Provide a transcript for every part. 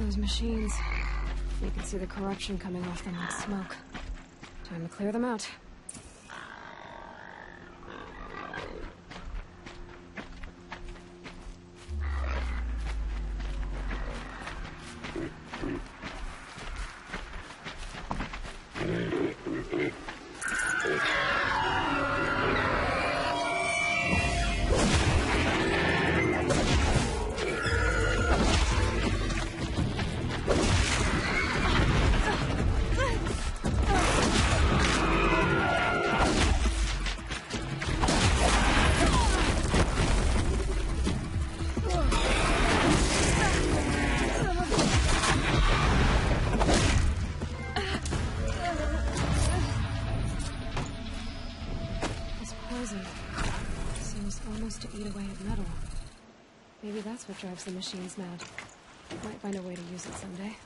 Those machines. You can see the corruption coming off them like smoke. Time to clear them out. Seems almost to eat away at metal. Maybe that's what drives the machines mad. Might find a way to use it someday.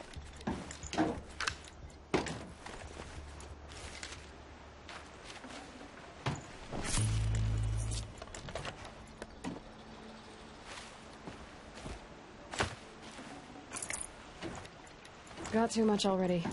Got too much already.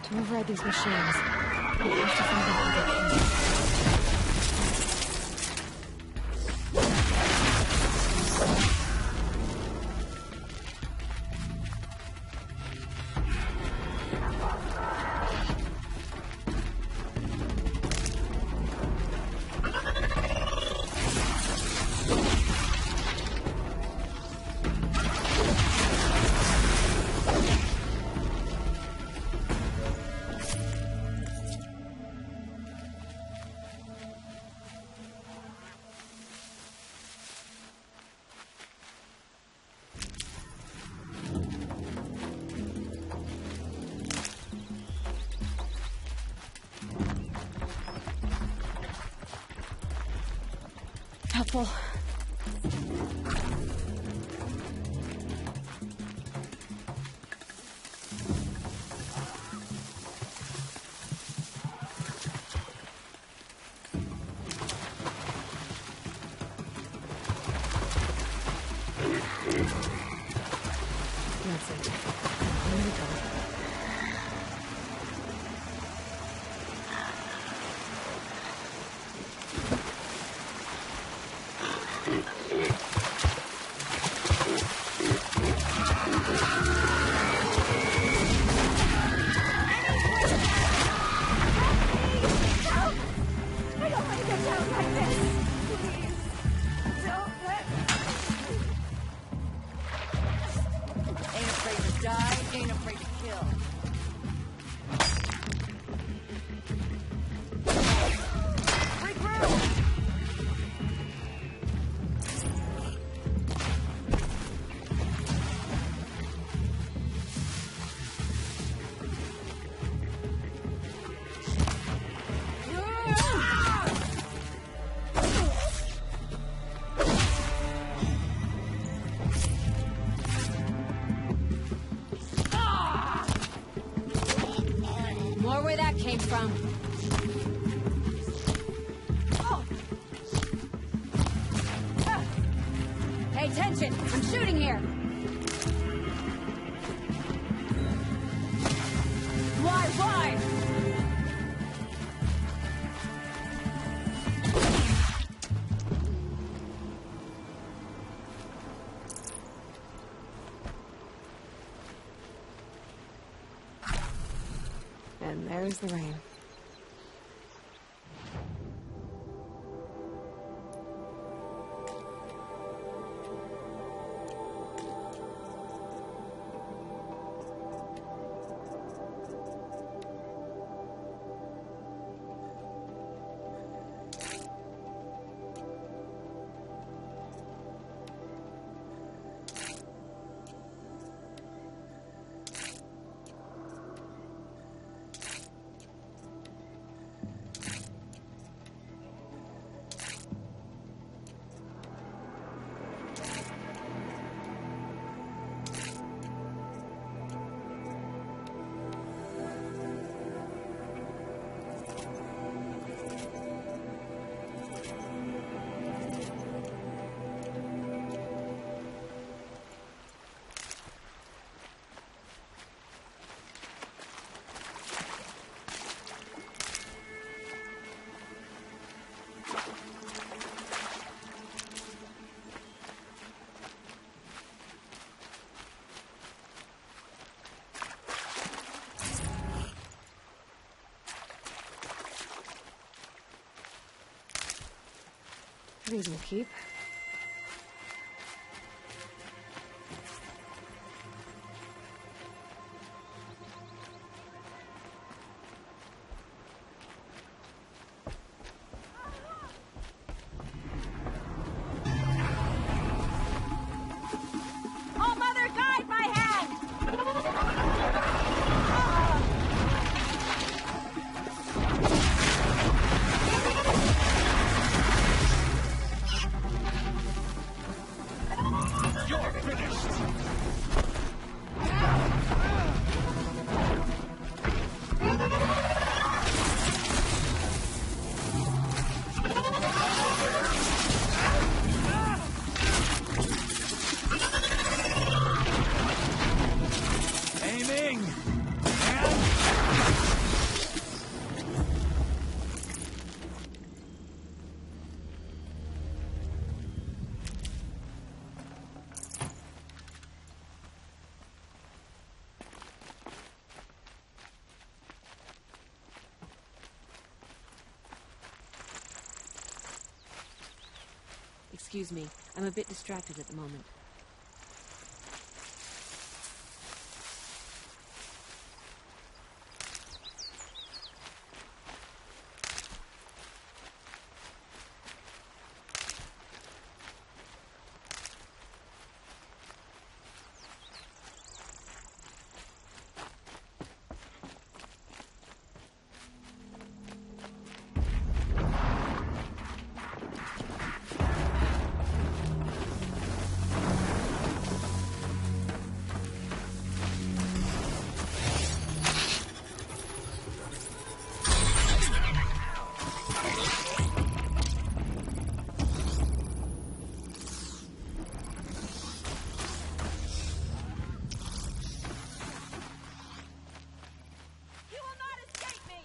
To override these machines, we have to find out where they came from. Helpful. That's it. Here we go. Where that came from. Pay attention! I'm shooting here! Why? And there's the rain. These will keep. Oh, Mother, guide my hand! You're finished! Aiming! And... Excuse me, I'm a bit distracted at the moment. You will not escape me!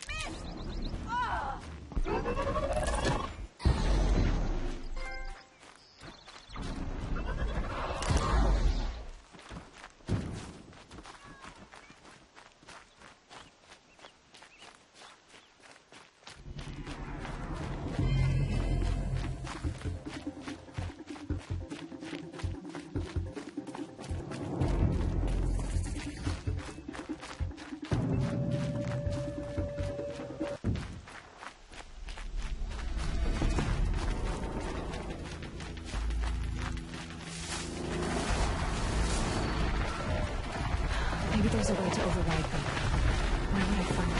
Miss! Ah! Maybe there's a way to override them. Where would I find it?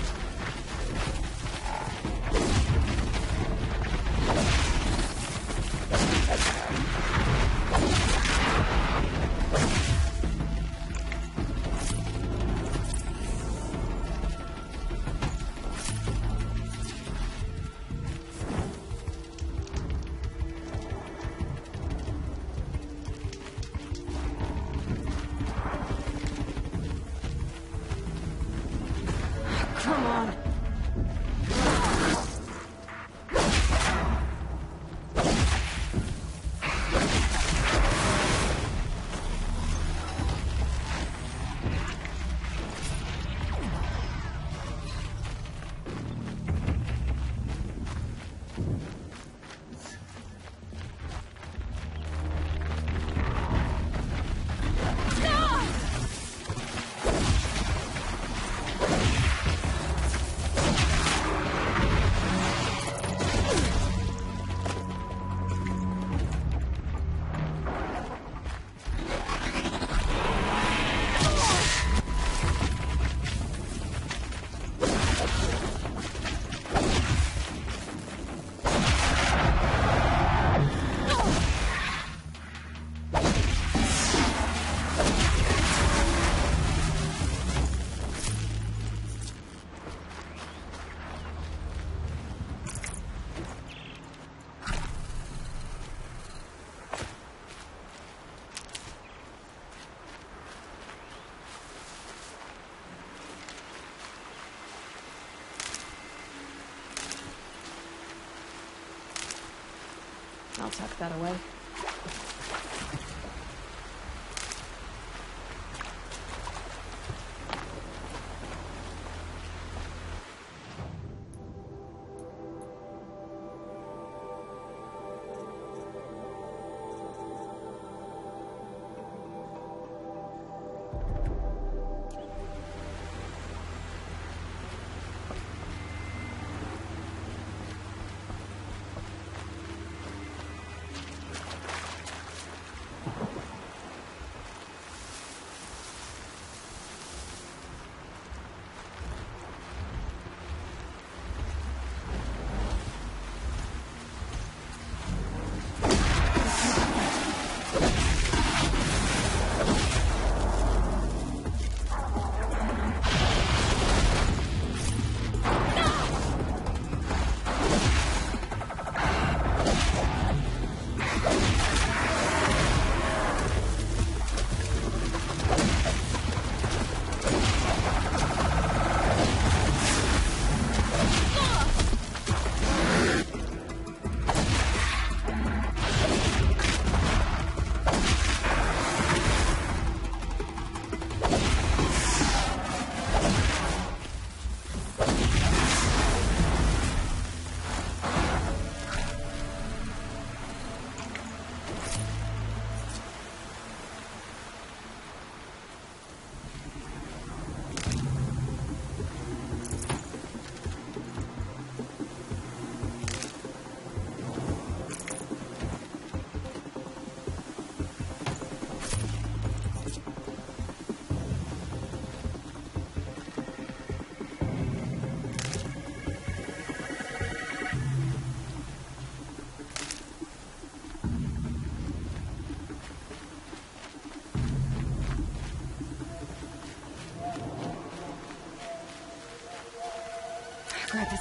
Come on. I'll tuck that away.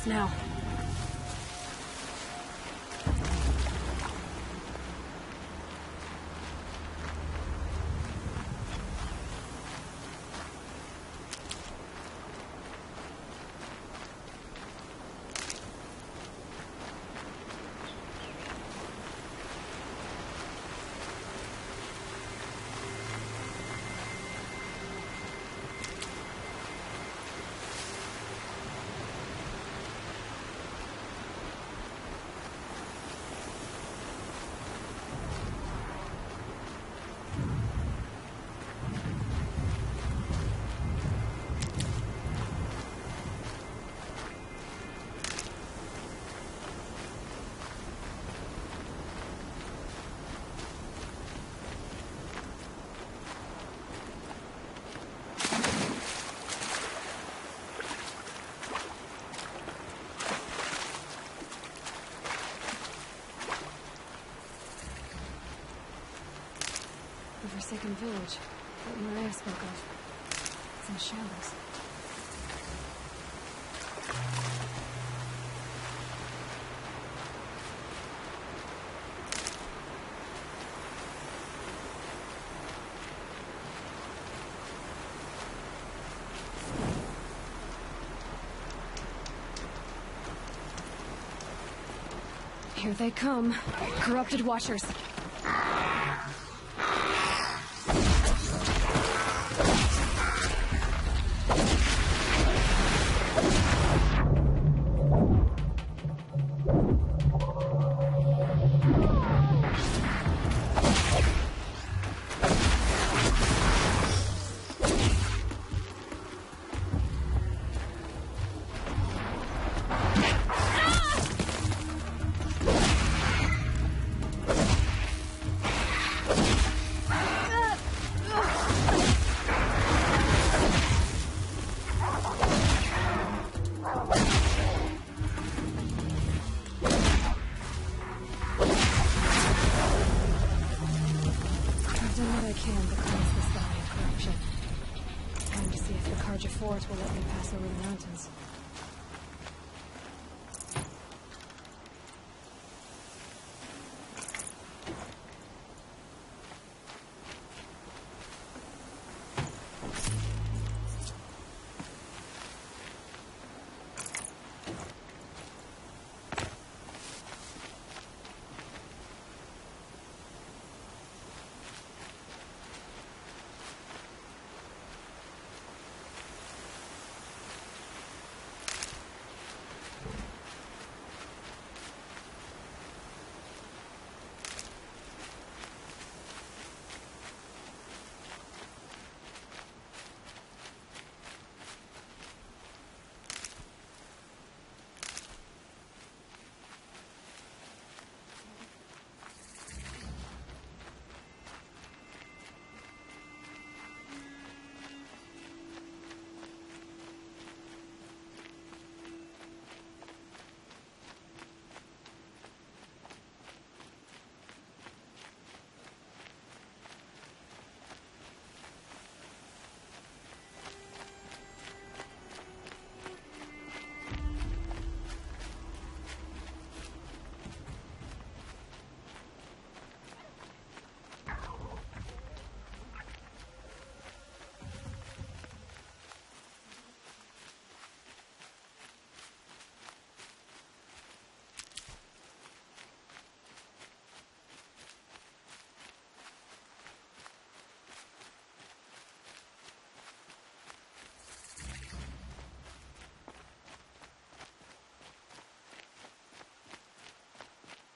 this now. The Forsaken Village that Maria spoke of. It's in shambles. Here they come. Corrupted Watchers. Fort will let me pass over the mountains.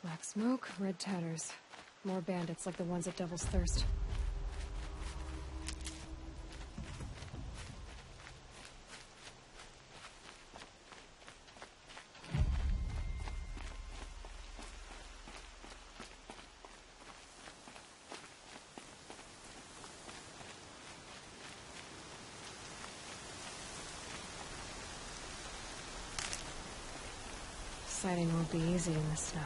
Black smoke, red tatters. More bandits like the ones at Devil's Thirst. Sighting won't be easy in the snow.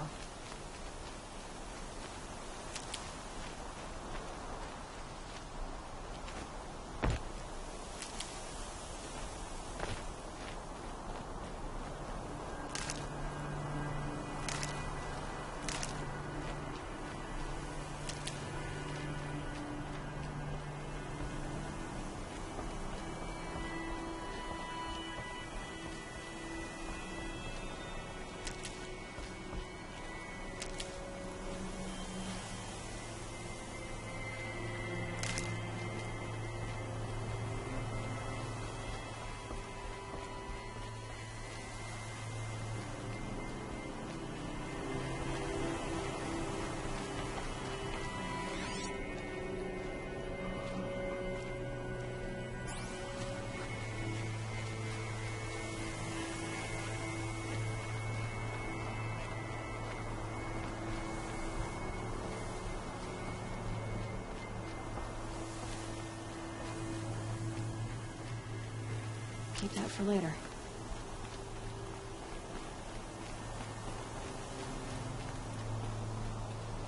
Keep that for later.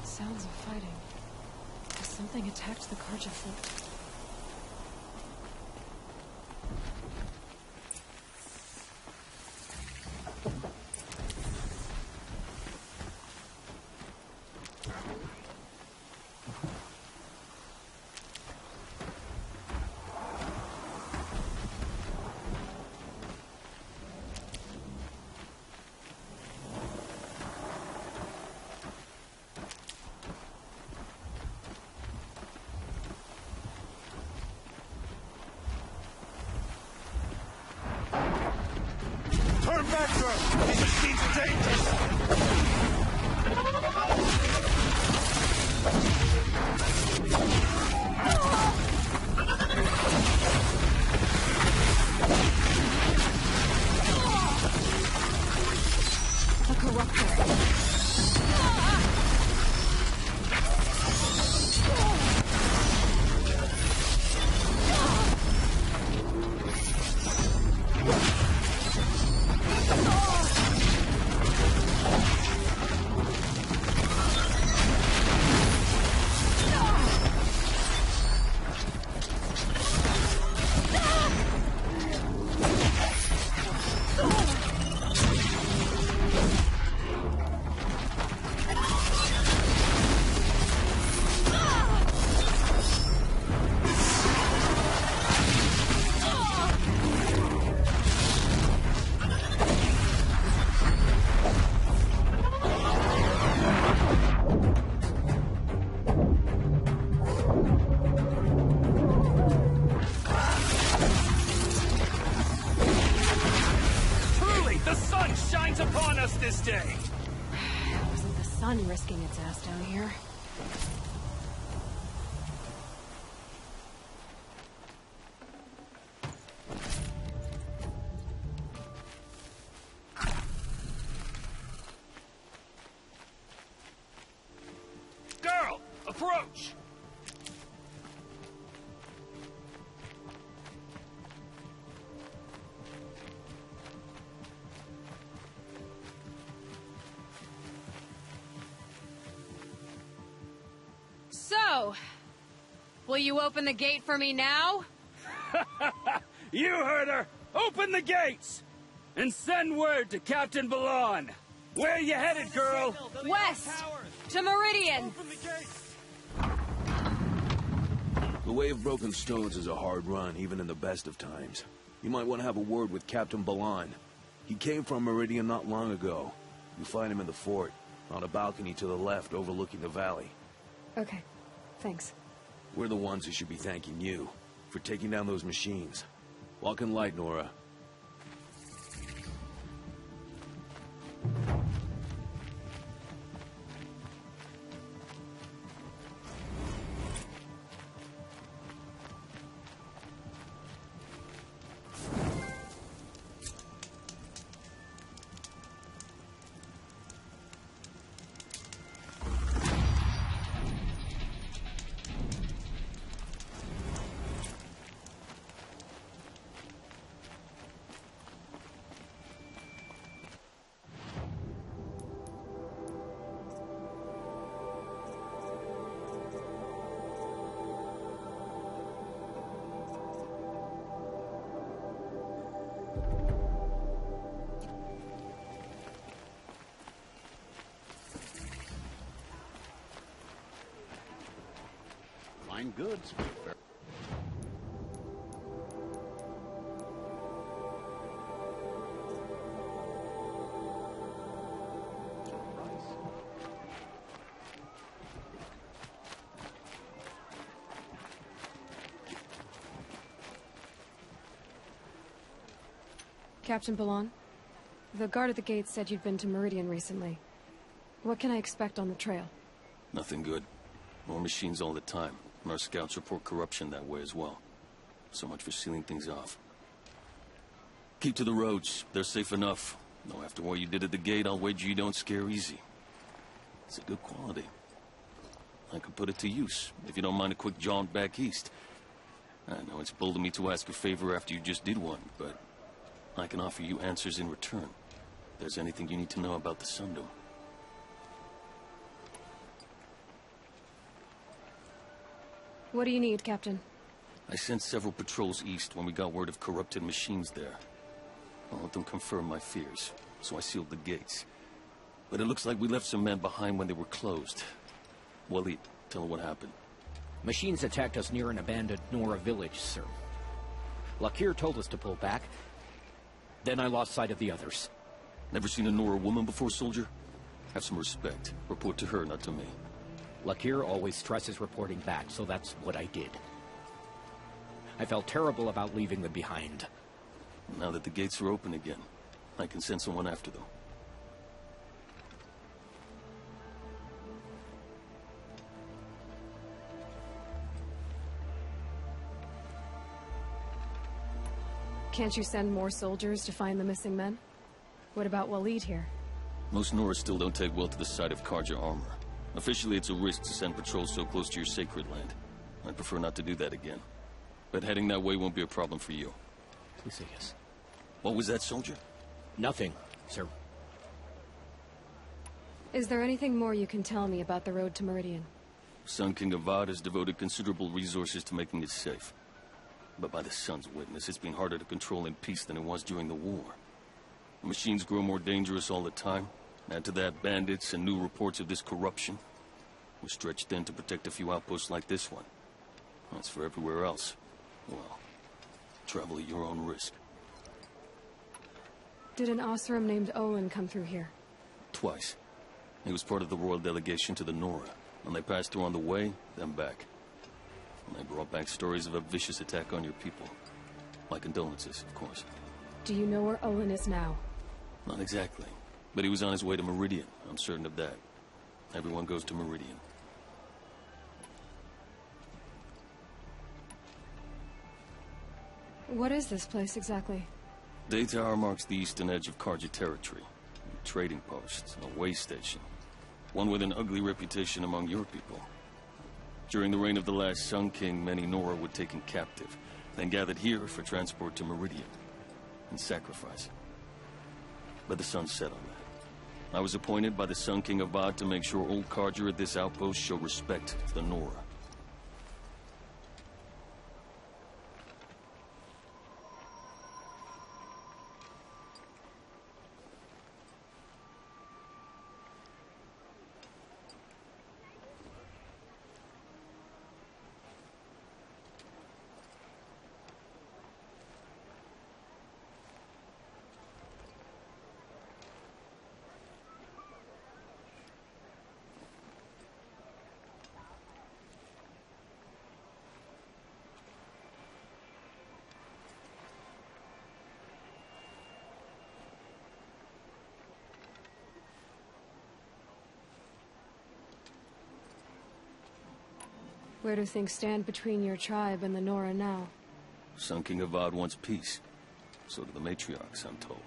Sounds of fighting. Something attacked the Carja fort. Turn back, girl! These machines are dangerous! A corruptor. Upon us this day! Wasn't the sun risking its ass down here? Girl, approach! So, will you open the gate for me now? You heard her! Open the gates! And send word to Captain Balan! Where you headed, girl? West! To Meridian! The Way of Broken Stones is a hard run, even in the best of times. You might want to have a word with Captain Balan. He came from Meridian not long ago. You find him in the fort, on a balcony to the left overlooking the valley. Okay, thanks. We're the ones who should be thanking you for taking down those machines. Walk in light, Nora. Fine goods. Captain Balan, the guard at the gate said you'd been to Meridian recently. What can I expect on the trail? Nothing good. More machines all the time. And our scouts report corruption that way as well. So much for sealing things off. Keep to the roads. They're safe enough. Though after what you did at the gate, I'll wager you don't scare easy. It's a good quality. I could put it to use, if you don't mind a quick jaunt back east. I know it's bold of me to ask a favor after you just did one, but I can offer you answers in return. If there's anything you need to know about the Sundom. What do you need, Captain? I sent several patrols east when we got word of corrupted machines there. I let them confirm my fears, so I sealed the gates. But it looks like we left some men behind when they were closed. Waleed, tell her what happened. Machines attacked us near an abandoned Nora village, sir. Lakir told us to pull back. Then I lost sight of the others. Never seen a Nora woman before, soldier? Have some respect. Report to her, not to me. Lakir always stresses reporting back, so that's what I did. I felt terrible about leaving them behind. Now that the gates are open again, I can send someone after them. Can't you send more soldiers to find the missing men? What about Waleed here? Most Nora still don't take well to the sight of Carja armor. Officially, it's a risk to send patrols so close to your sacred land. I'd prefer not to do that again. But heading that way won't be a problem for you. Please say yes. What was that, soldier? Nothing, sir. Is there anything more you can tell me about the road to Meridian? Sun King Avad has devoted considerable resources to making it safe. But by the Sun's witness, it's been harder to control in peace than it was during the war. The machines grow more dangerous all the time. Add to that bandits and new reports of this corruption. We're stretched thin to protect a few outposts like this one. As for everywhere else, well, travel at your own risk. Did an Oseram named Olin come through here? Twice. He was part of the royal delegation to the Nora, and they passed through on the way, then back. And they brought back stories of a vicious attack on your people. My condolences, of course. Do you know where Olin is now? Not exactly. But he was on his way to Meridian, I'm certain of that. Everyone goes to Meridian. What is this place exactly? Day Tower marks the eastern edge of Carja territory. A trading post, a way station. One with an ugly reputation among your people. During the reign of the last Sun King, many Nora were taken captive, then gathered here for transport to Meridian, and sacrifice. But the sun set on that. I was appointed by the Sun King Avad to make sure old Carja at this outpost show respect to the Nora. Where do things stand between your tribe and the Nora now? Sun King Avad wants peace. So do the matriarchs, I'm told.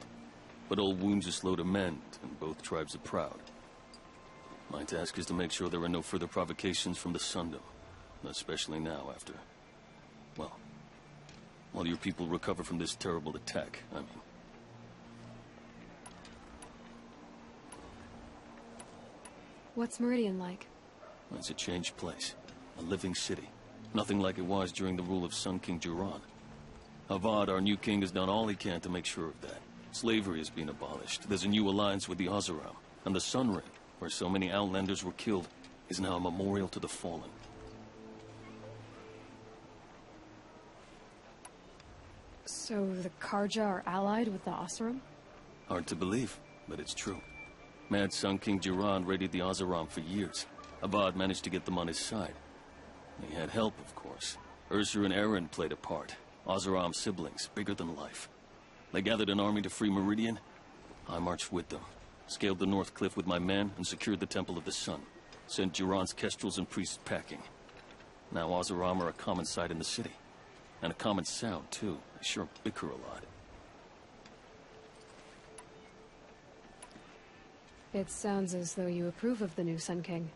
But old wounds are slow to mend, and both tribes are proud. My task is to make sure there are no further provocations from the Sundom. Especially now, after... well, while your people recover from this terrible attack, I mean. What's Meridian like? It's a changed place. A living city. Nothing like it was during the rule of Sun King Jiran. Avad, our new king, has done all he can to make sure of that. Slavery has been abolished. There's a new alliance with the Oseram. And the Sun Ring, where so many Outlanders were killed, is now a memorial to the fallen. So the Carja are allied with the Oseram? Hard to believe, but it's true. Mad Sun King Jiran raided the Oseram for years. Avad managed to get them on his side. He had help, of course. Ursur and Eren played a part. Oseram siblings, bigger than life. They gathered an army to free Meridian. I marched with them. Scaled the North Cliff with my men and secured the Temple of the Sun. Sent Jiran's kestrels and priests packing. Now Oseram are a common sight in the city. And a common sound, too. They sure bicker a lot. It sounds as though you approve of the new Sun King.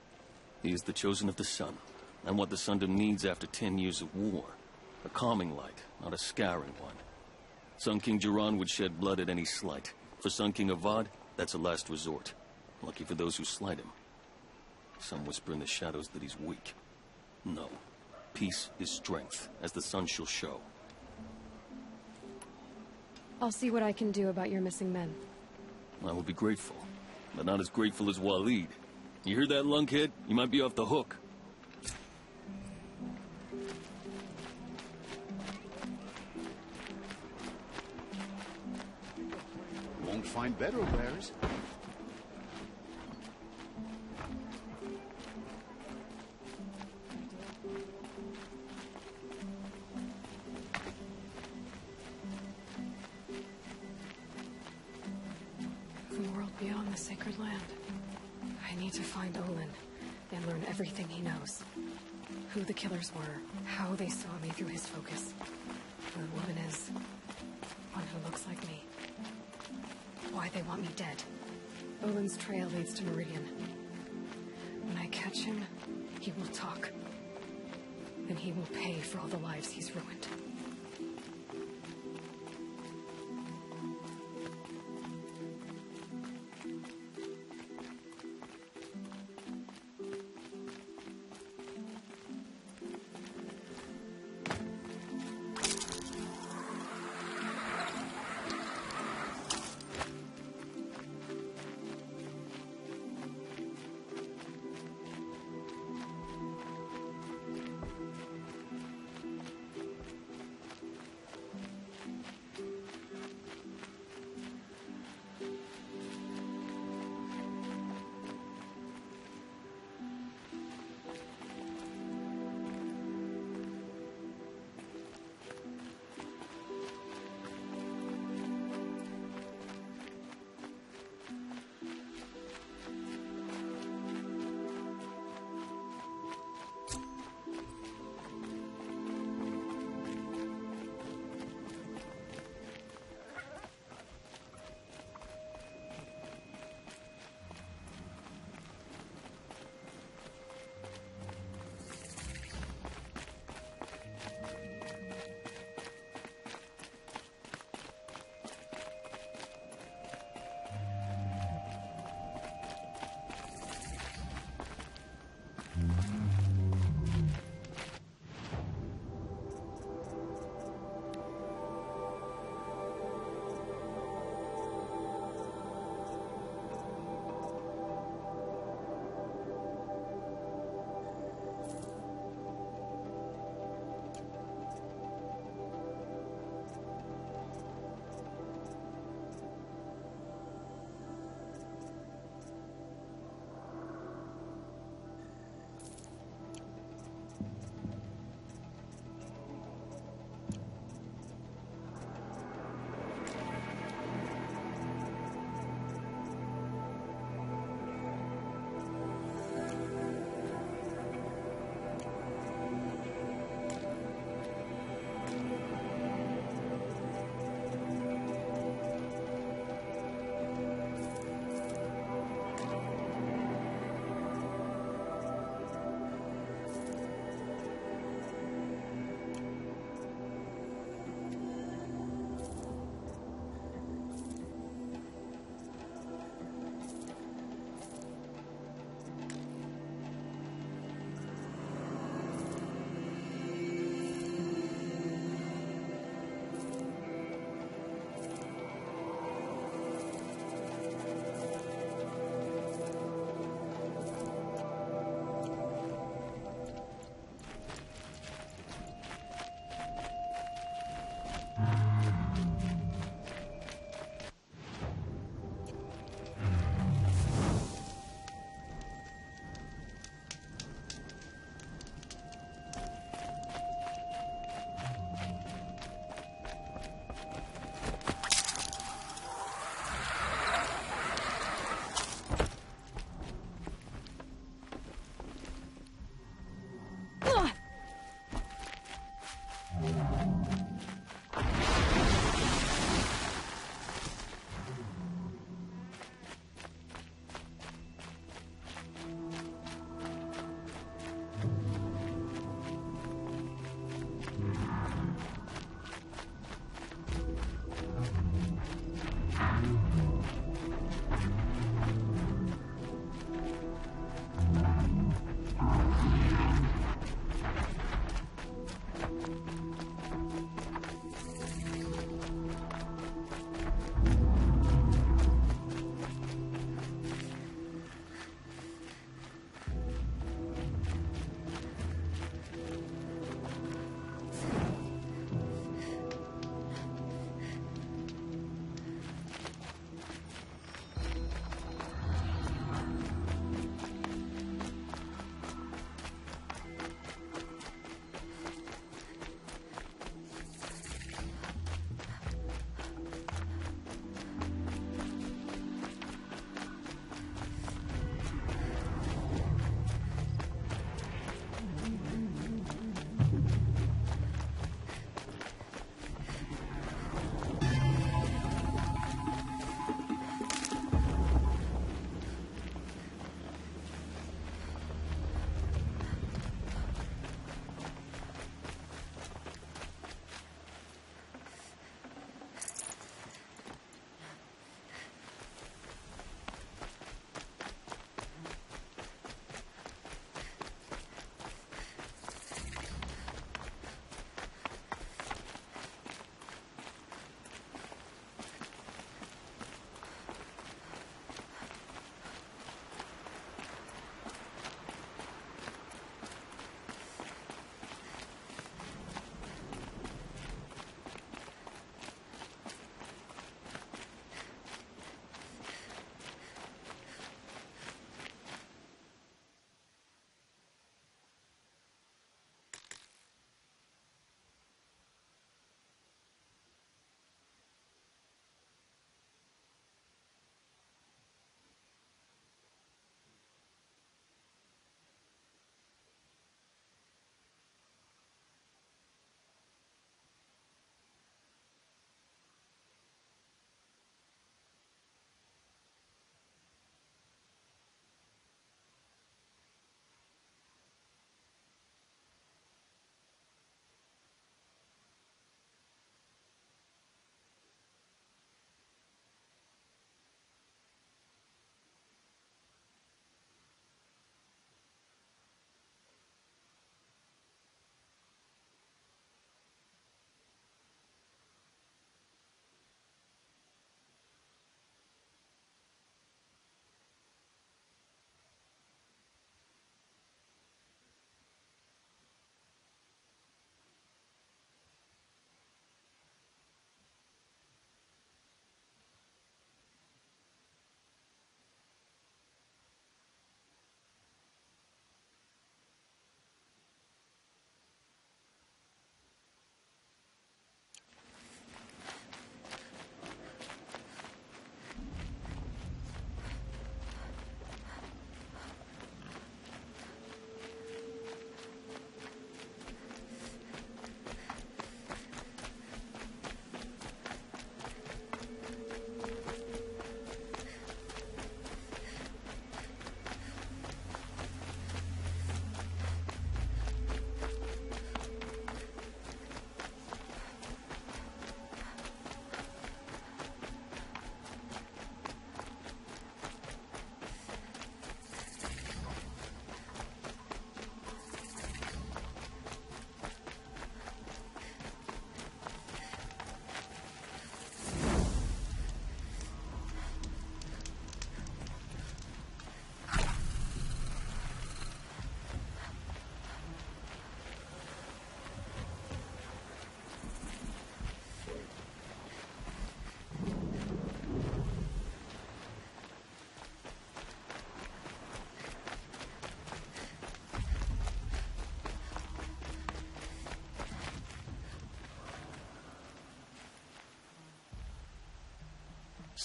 He is the chosen of the Sun. And what the Sundom needs after 10 years of war. A calming light, not a scouring one. Sun King Jiran would shed blood at any slight. For Sun King Avad, that's a last resort. Lucky for those who slight him. Some whisper in the shadows that he's weak. No. Peace is strength, as the sun shall show. I'll see what I can do about your missing men. I would be grateful, but not as grateful as Waleed. You hear that, lunkhead? You might be off the hook. Won't find better wares. The world beyond the sacred land. I need to find Olin and learn everything he knows. Who the killers were, how they saw me through his focus, who the woman is, one who looks like me, why they want me dead. Olin's trail leads to Meridian. When I catch him, he will talk. And he will pay for all the lives he's ruined.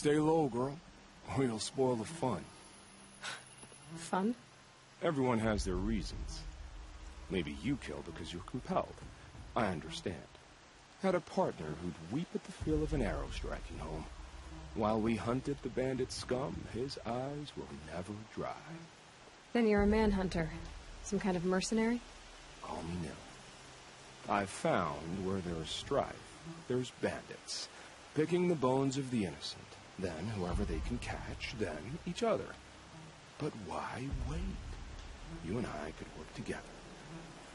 Stay low, girl, or you'll spoil the fun. Fun? Everyone has their reasons. Maybe you kill because you're compelled. I understand. Had a partner who'd weep at the feel of an arrow striking home. While we hunted the bandit scum, his eyes will never dry. Then you're a manhunter. Some kind of mercenary? Call me Nil. I've found where there's strife, there's bandits, picking the bones of the innocent. Then whoever they can catch, then each other. But why wait? You and I could work together.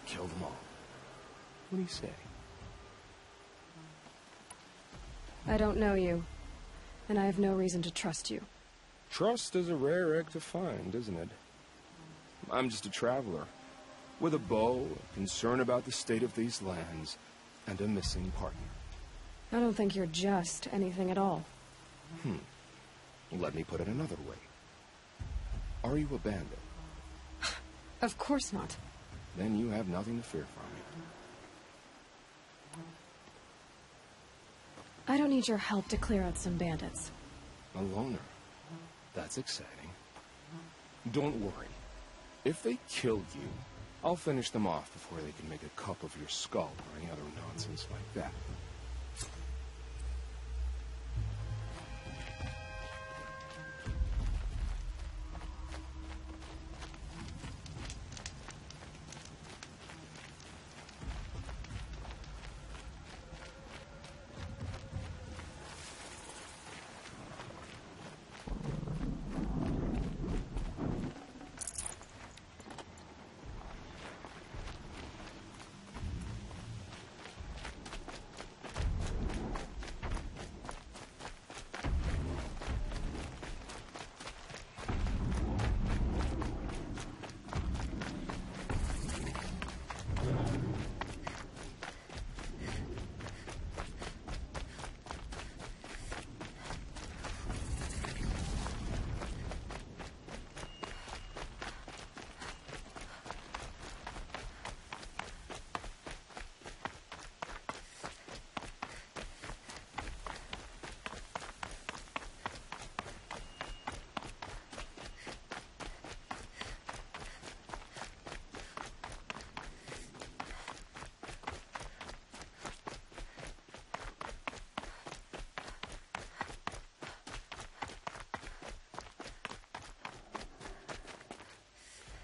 Kill them all. What do you say? I don't know you, and I have no reason to trust you. Trust is a rare egg to find, isn't it? I'm just a traveler, with a bow, a concern about the state of these lands, and a missing partner. I don't think you're just anything at all. Let me put it another way. Are you a bandit? Of course not. Then you have nothing to fear from me. I don't need your help to clear out some bandits. A loner. That's exciting. Don't worry. If they kill you, I'll finish them off before they can make a cup of your skull or any other nonsense like that.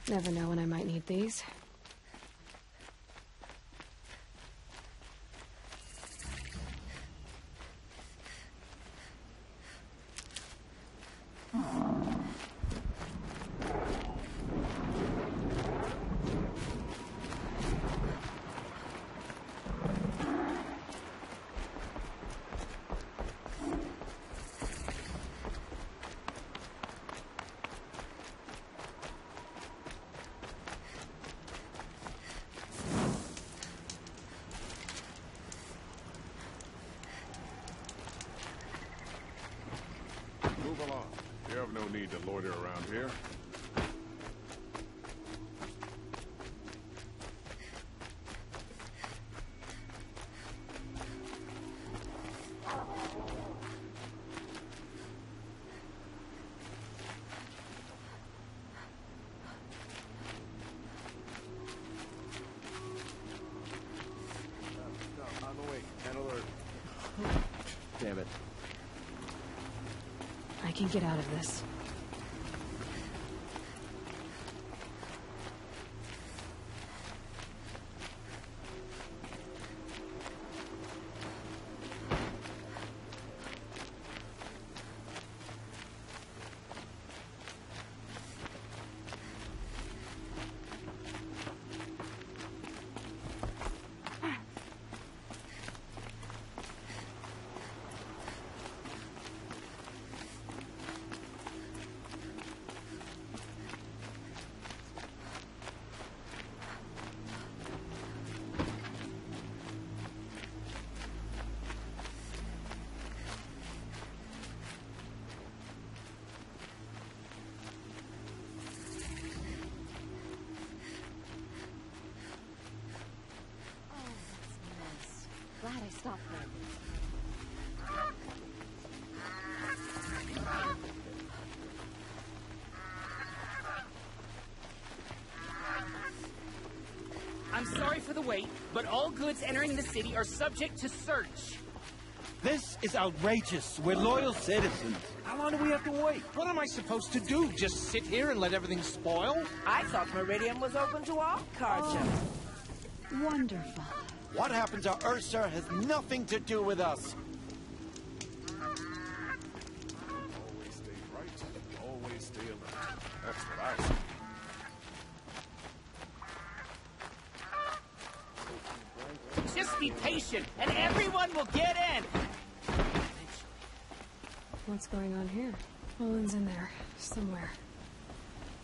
Never know when I might need these. Move along. You have no need to loiter around here. No, on the way. And alert. Damn it. I can get out of this. Glad I stopped there. I'm sorry for the wait, but all goods entering the city are subject to search. This is outrageous. We're loyal citizens. How long do we have to wait? What am I supposed to do? Just sit here and let everything spoil? I thought Meridian was open to all Carja. Wonderful. What happened to Ursa has nothing to do with us. Always stay right, always stay alert. That's what I say. Just be patient, and everyone will get in! What's going on here? Olin's in there, somewhere.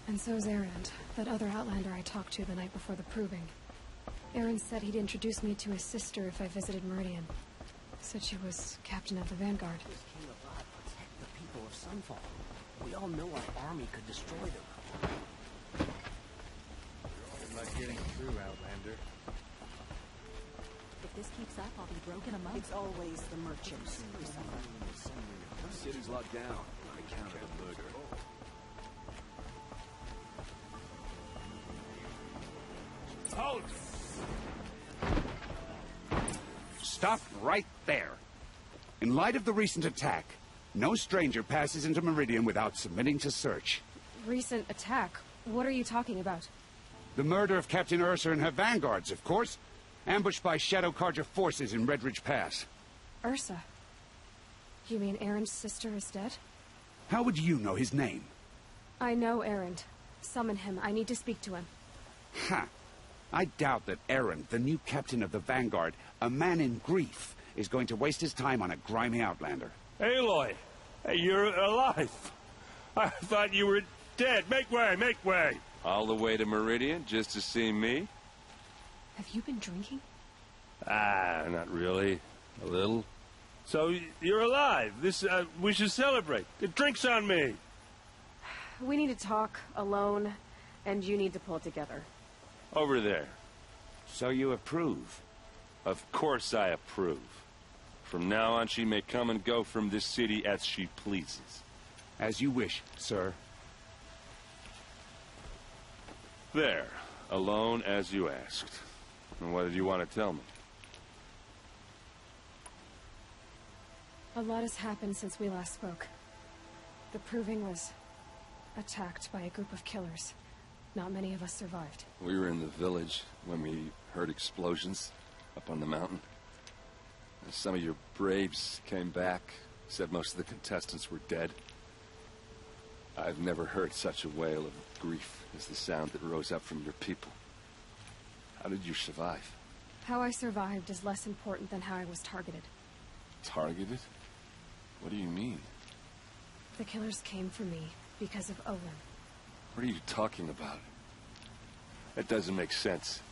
And so's Erend, that other Outlander I talked to the night before the proving. Erend said he'd introduce me to his sister if I visited Meridian. Said she was captain of the Vanguard. This king of God protect the people of Sunfall. We all know our army could destroy them. Good luck getting through, Outlander. If this keeps up, I'll be broken among. It's always the merchants who suffer. The city's locked down on account of the murder. Halt! Stop right there. In light of the recent attack, no stranger passes into Meridian without submitting to search. Recent attack? What are you talking about? The murder of Captain Ursa and her vanguards, of course. Ambushed by Shadow Carja forces in Redridge Pass. Ursa? You mean Erend's sister is dead? How would you know his name? I know Erend. Summon him. I need to speak to him. Ha! I doubt that Erend, the new captain of the Vanguard, a man in grief, is going to waste his time on a grimy Outlander. Aloy! Hey, you're alive! I thought you were dead. Make way, make way! All the way to Meridian just to see me? Have you been drinking? Ah, not really. A little. So, you're alive. We should celebrate. The drink's on me. We need to talk, alone, and you need to pull it together. Over there. So you approve? Of course I approve. From now on, she may come and go from this city as she pleases. As you wish, sir. There. Alone as you asked. And what did you want to tell me? A lot has happened since we last spoke. The Proving was attacked by a group of killers. Not many of us survived. We were in the village when we heard explosions up on the mountain. Some of your braves came back, said most of the contestants were dead. I've never heard such a wail of grief as the sound that rose up from your people. How did you survive? How I survived is less important than how I was targeted. Targeted? What do you mean? The killers came for me because of Olin. What are you talking about? That doesn't make sense.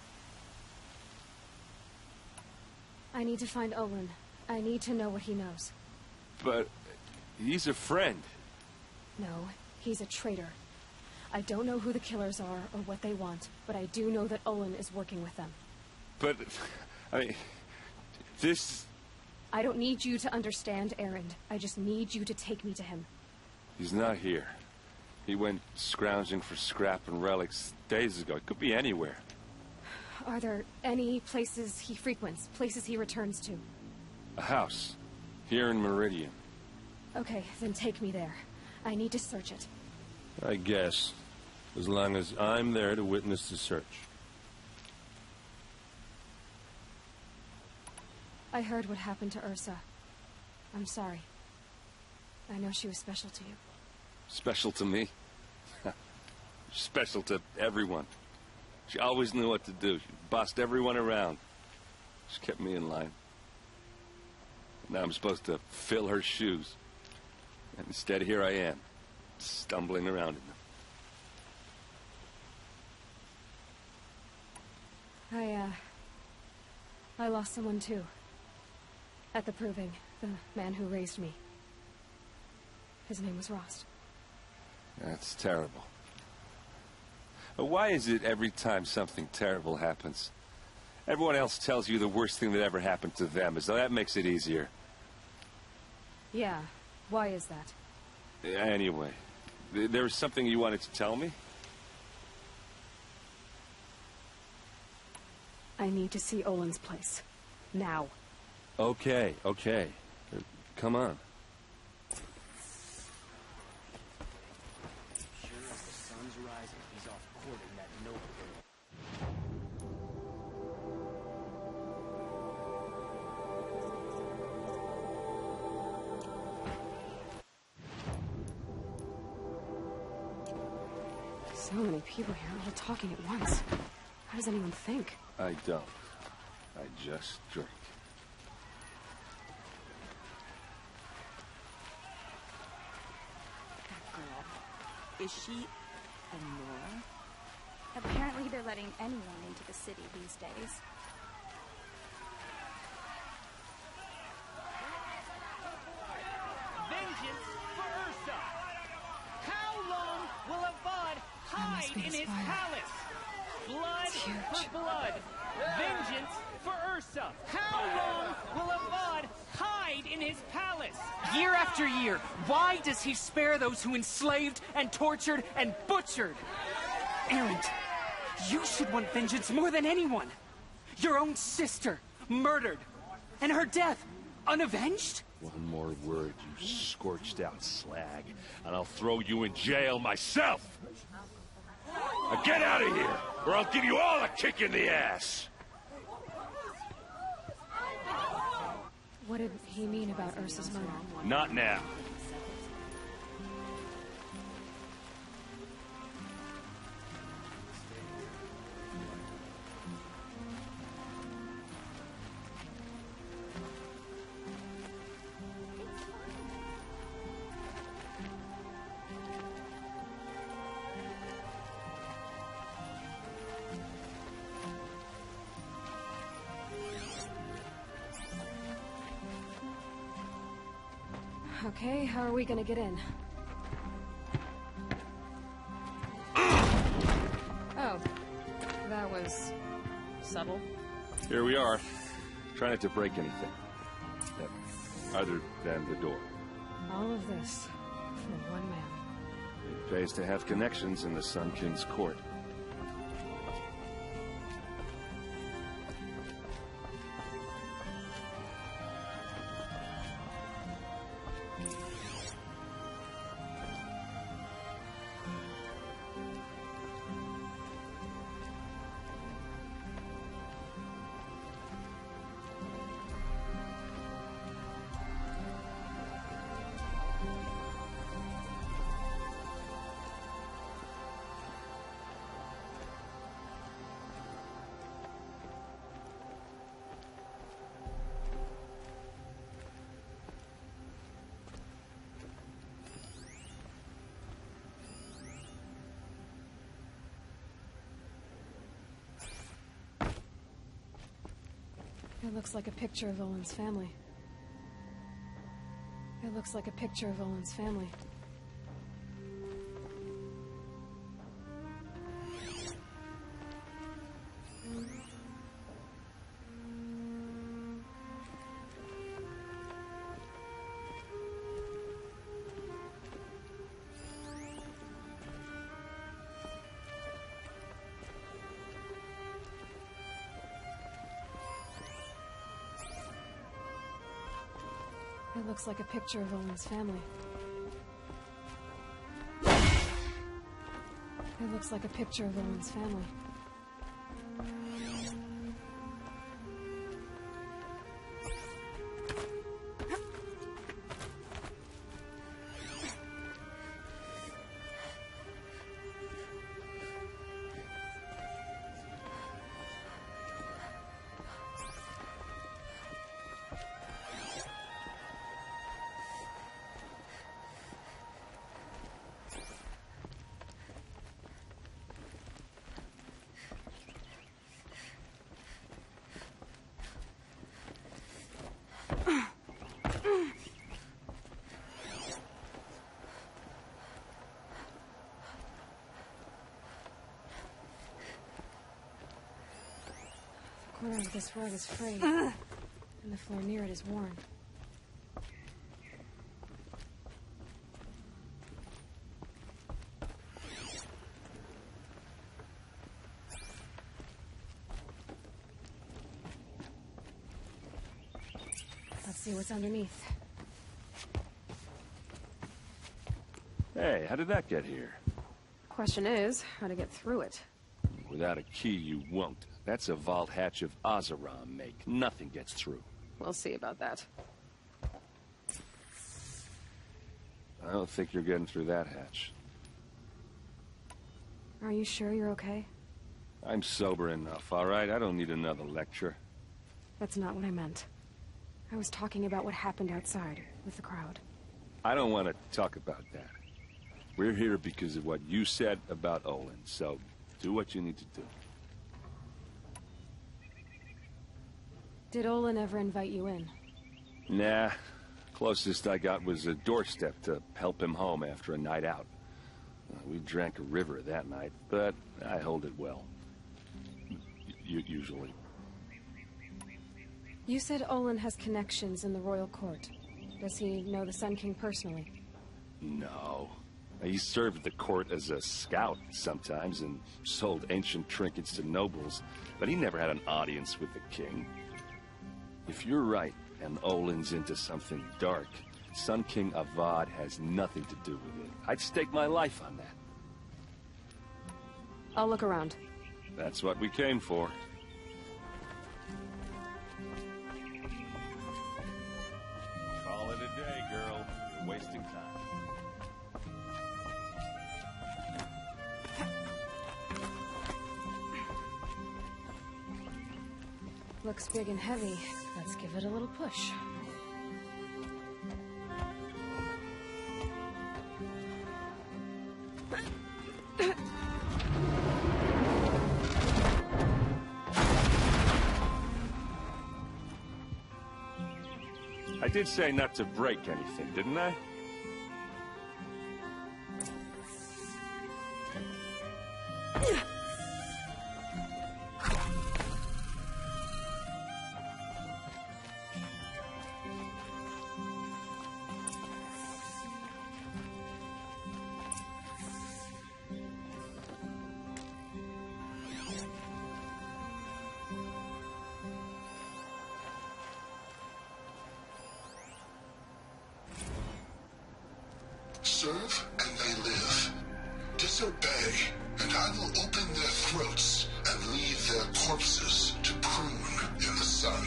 I need to find Olin. I need to know what he knows. But he's a friend. No, he's a traitor. I don't know who the killers are or what they want, but I do know that Olin is working with them. But, this... I don't need you to understand, Erend. I just need you to take me to him. He's not here. He went scrounging for scrap and relics days ago. It could be anywhere. Are there any places he frequents? Places he returns to? A house. Here in Meridian. Okay, then take me there. I need to search it. I guess. As long as I'm there to witness the search. I heard what happened to Ursa. I'm sorry. I know she was special to you. Special to me? Special to everyone. She always knew what to do. She bossed everyone around. She kept me in line. Now I'm supposed to fill her shoes. And instead, here I am, stumbling around in them. I lost someone too. At the Proving, the man who raised me. His name was Rost. That's terrible. But why is it every time something terrible happens, everyone else tells you the worst thing that ever happened to them, as though that makes it easier? Yeah, why is that? Anyway, there was something you wanted to tell me? I need to see Olin's place. Now. Okay, okay. Come on. Sure as the sun's rising, he's off courting that noble girl. So many people here, all talking at once. How does anyone think? I don't. I just drink. That girl. Is she a Nora? Apparently they're letting anyone into the city these days. Vengeance for Ursa! How long will Avad hide in his palace? Blood for blood. Vengeance for Ursa. How long will Avad hide in his palace? Year after year, why does he spare those who enslaved and tortured and butchered? Erend, you should want vengeance more than anyone. Your own sister, murdered, and her death, unavenged? One more word, you scorched out slag, and I'll throw you in jail myself! Now get out of here, or I'll give you all a kick in the ass! What did he mean about Ursa's murder? Not now. Okay, how are we gonna get in? Oh, that was subtle. Here we are. Try not to break anything. Other than the door. All of this for one man. It pays to have connections in the Sun King's court. It looks like a picture of Olin's family. It looks like a picture of Olin's family. It looks like a picture of Olin's family. It looks like a picture of Olin's family. The corner of this rug is frayed, and the floor near it is worn. see what's underneath. Hey, how did that get here? Question is, how to get through it. Without a key, you won't. That's a vault hatch of Oseram make. Nothing gets through. We'll see about that. I don't think you're getting through that hatch. Are you sure you're okay? I'm sober enough, all right? I don't need another lecture. That's not what I meant. I was talking about what happened outside, with the crowd. I don't want to talk about that. We're here because of what you said about Olin, so do what you need to do. Did Olin ever invite you in? Nah. Closest I got was a doorstep to help him home after a night out. We drank a river that night, but I hold it well. Usually. You said Olin has connections in the royal court. Does he know the Sun King personally? No. He served the court as a scout sometimes and sold ancient trinkets to nobles, but he never had an audience with the king. If you're right, and Olin's into something dark, Sun King Avad has nothing to do with it. I'd stake my life on that. I'll look around. That's what we came for. Call it a day, girl. You're wasting time. Looks big and heavy. Let's give it a little push. I did say not to break anything, didn't I? Serve and they live. Disobey, and I will open their throats and leave their corpses to prune in the sun.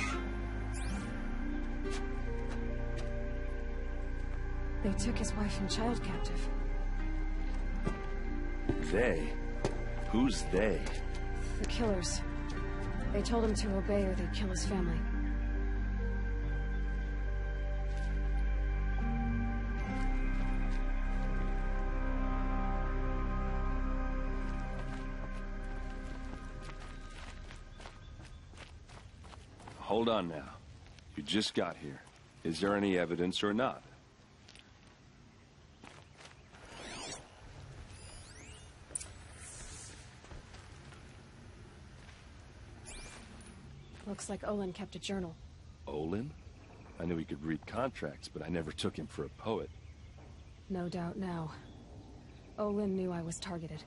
They took his wife and child captive. They? Who's they? The killers. They told him to obey or they'd kill his family. Hold on now. You just got here. Is there any evidence or not? Looks like Olin kept a journal. Olin? I knew he could read contracts, but I never took him for a poet. No doubt now. Olin knew I was targeted.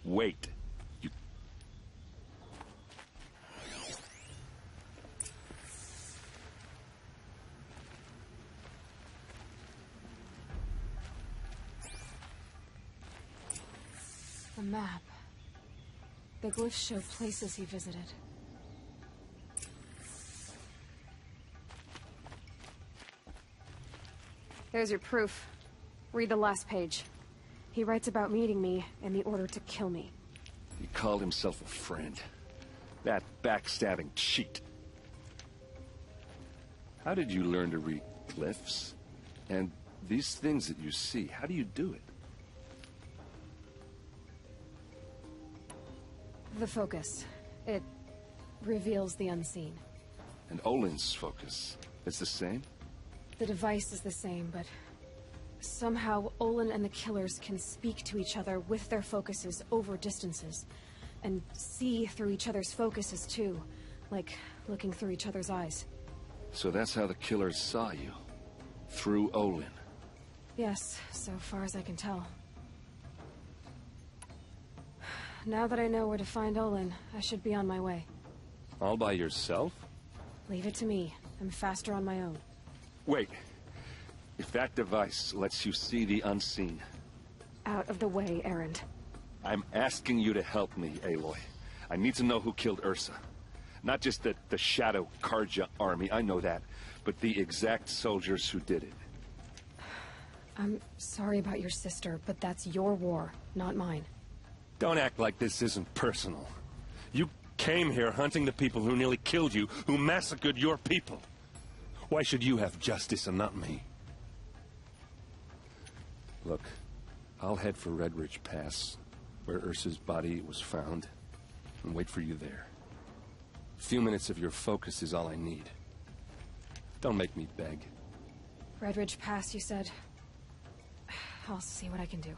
Wait. You... A map. The glyphs show places he visited. There's your proof. Read the last page. He writes about meeting me and the order to kill me. He called himself a friend. That backstabbing cheat. How did you learn to read glyphs? And these things that you see, how do you do it? The focus. It reveals the unseen. And Olin's focus is the same? The device is the same, but somehow Olin and the killers can speak to each other with their focuses over distances. And see through each other's focuses too, like looking through each other's eyes. So that's how the killers saw you? Through Olin? Yes, so far as I can tell. Now that I know where to find Olin, I should be on my way. All by yourself? Leave it to me. I'm faster on my own. Wait. If that device lets you see the unseen... Out of the way, Erend. I'm asking you to help me, Aloy. I need to know who killed Ursa. Not just the Shadow Karja army, I know that, but the exact soldiers who did it. I'm sorry about your sister, but that's your war, not mine. Don't act like this isn't personal. You came here hunting the people who nearly killed you, who massacred your people. Why should you have justice and not me? Look, I'll head for Red Ridge Pass, where Ursa's body was found, and wait for you there. A few minutes of your focus is all I need. Don't make me beg. Red Ridge Pass, you said? I'll see what I can do.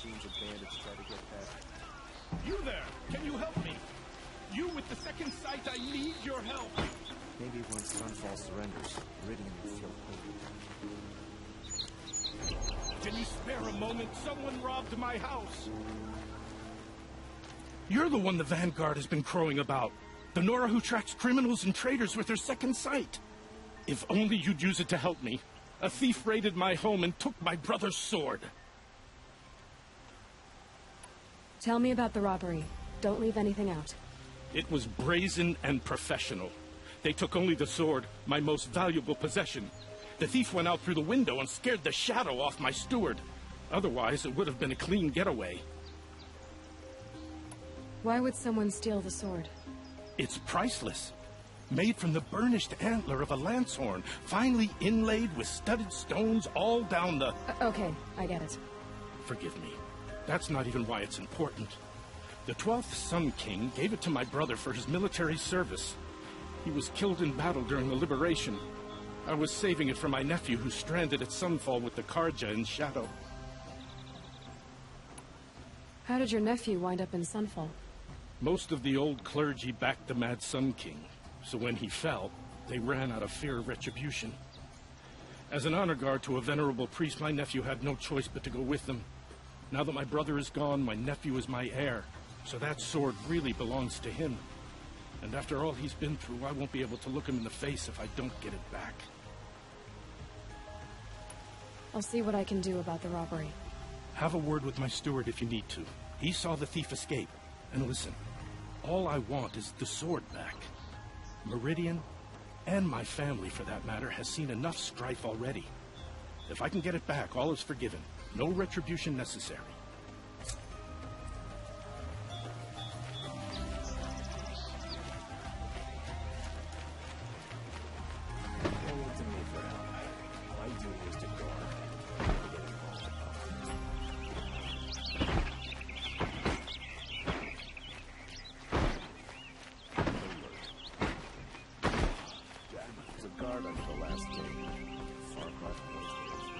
machines and bandits try to get past. You there! Can you help me? You with the second sight, I need your help! Maybe once Sunfall surrenders, Meridian will feel clean. Can you spare a moment? Someone robbed my house! You're the one the Vanguard has been crowing about. The Nora who tracks criminals and traitors with her second sight. If only you'd use it to help me. A thief raided my home and took my brother's sword. Tell me about the robbery. Don't leave anything out. It was brazen and professional. They took only the sword, my most valuable possession. The thief went out through the window and scared the shadow off my steward. Otherwise, it would have been a clean getaway. Why would someone steal the sword? It's priceless. Made from the burnished antler of a lancehorn, finely inlaid with studded stones all down the... Okay, I get it. Forgive me. That's not even why it's important. The 12th Sun King gave it to my brother for his military service. He was killed in battle during the liberation. I was saving it for my nephew who's stranded at Sunfall with the Karja in Shadow. How did your nephew wind up in Sunfall? Most of the old clergy backed the Mad Sun King, so when he fell, they ran out of fear of retribution. As an honor guard to a venerable priest, my nephew had no choice but to go with them. Now that my brother is gone, my nephew is my heir, so that sword really belongs to him. And after all he's been through, I won't be able to look him in the face if I don't get it back. I'll see what I can do about the robbery. Have a word with my steward if you need to. He saw the thief escape. And listen, all I want is the sword back. Meridian, and my family for that matter, has seen enough strife already. If I can get it back, all is forgiven. No retribution necessary. No one to me for help. My duty is to guard. I get involved There's a guard under the last gate. Far apart from those days.